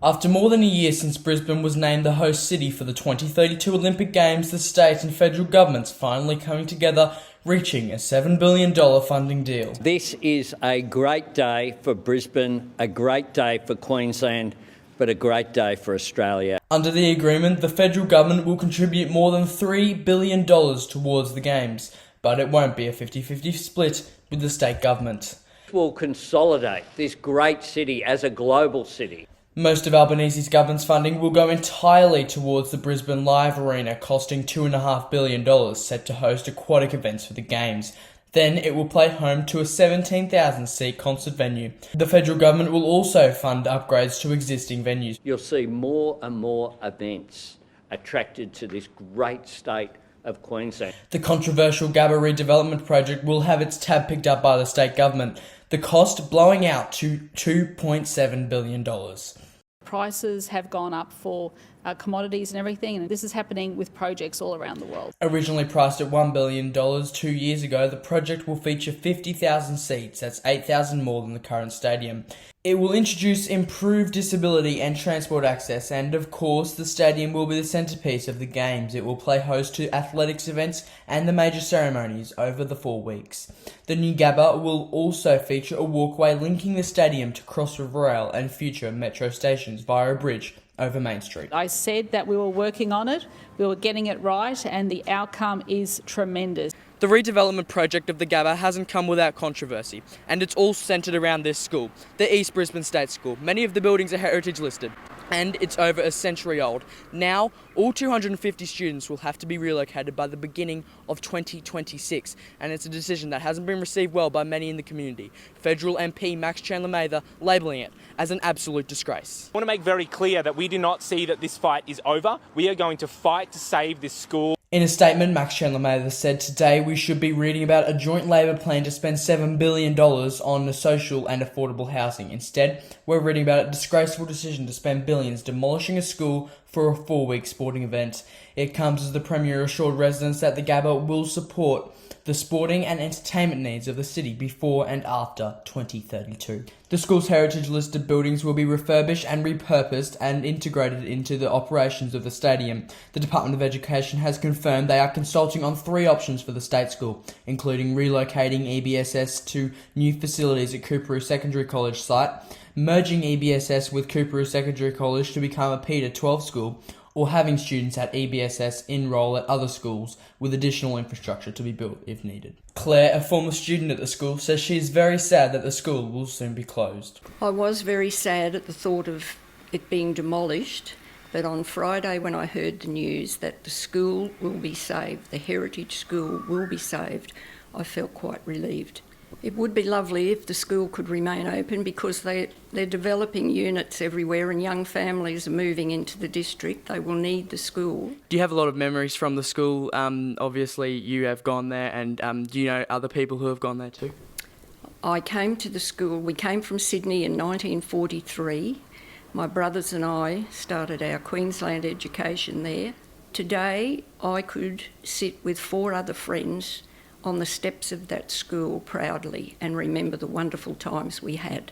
After more than a year since Brisbane was named the host city for the 2032 Olympic Games, the state and federal governments finally coming together, reaching a $7 billion funding deal. This is a great day for Brisbane, a great day for Queensland, but a great day for Australia. Under the agreement, the federal government will contribute more than $3 billion towards the Games, but it won't be a 50-50 split with the state government. Will consolidate this great city as a global city. Most of Albanese's government's funding will go entirely towards the Brisbane Live Arena, costing $2.5 billion, set to host aquatic events for the Games. Then it will play home to a 17,000-seat concert venue. The federal government will also fund upgrades to existing venues. You'll see more and more events attracted to this great state of Queensland. The controversial Gabba Redevelopment project will have its tab picked up by the state government, the cost blowing out to $2.7 billion. Prices have gone up for commodities and everything, and this is happening with projects all around the world. Originally priced at $1 billion 2 years ago, the project will feature 50,000 seats, that's 8,000 more than the current stadium. It will introduce improved disability and transport access, and of course the stadium will be the centrepiece of the Games. It will play host to athletics events and the major ceremonies over the 4 weeks. The new Gabba will also feature a walkway linking the stadium to Cross River Rail and future metro stations via a bridge over Main Street. I said that we were working on it, we were getting it right, and the outcome is tremendous. The redevelopment project of the Gabba hasn't come without controversy, and it's all centred around this school, the East Brisbane State School. Many of the buildings are heritage listed, and it's over a century old. Now, all 250 students will have to be relocated by the beginning of 2026, and it's a decision that hasn't been received well by many in the community. Federal MP Max Chandler-Mather labelling it as an absolute disgrace. I want to make very clear that we do not see that this fight is over. We are going to fight to save this school. In a statement, Max Chandler-Mather said, "Today we should be reading about a joint Labor plan to spend $7 billion on social and affordable housing. Instead, we're reading about a disgraceful decision to spend billions demolishing a school for a 4-week sporting event. It comes as the Premier assured residents that the Gabba will support the sporting and entertainment needs of the city before and after 2032. The school's heritage-listed buildings will be refurbished and repurposed and integrated into the operations of the stadium. The Department of Education has confirmed they are consulting on 3 options for the state school, including relocating EBSS to new facilities at Coorparoo Secondary College site, merging EBSS with Coorparoo Secondary College to become a P-12 school, or having students at EBSS enrol at other schools with additional infrastructure to be built if needed. Claire, a former student at the school, says she is very sad that the school will soon be closed. I was very sad at the thought of it being demolished, but on Friday when I heard the news that the school will be saved, the heritage school will be saved, I felt quite relieved. It would be lovely if the school could remain open because they're developing units everywhere and young families are moving into the district. They will need the school. Do you have a lot of memories from the school? Obviously you have gone there, and do you know other people who have gone there too? I came to the school, we came from Sydney in 1943. My brothers and I started our Queensland education there. Today I could sit with 4 other friends on the steps of that school proudly and remember the wonderful times we had.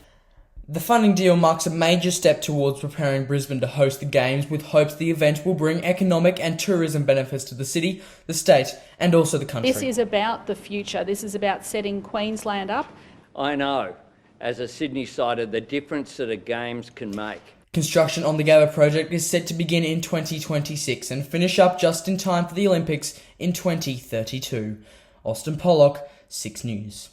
The funding deal marks a major step towards preparing Brisbane to host the Games, with hopes the event will bring economic and tourism benefits to the city, the state, and also the country. This is about the future. This is about setting Queensland up. I know, as a Sydney-sider, the difference that a Games can make. Construction on the Gabba project is set to begin in 2026 and finish up just in time for the Olympics in 2032. Austin Pollock, 6 News.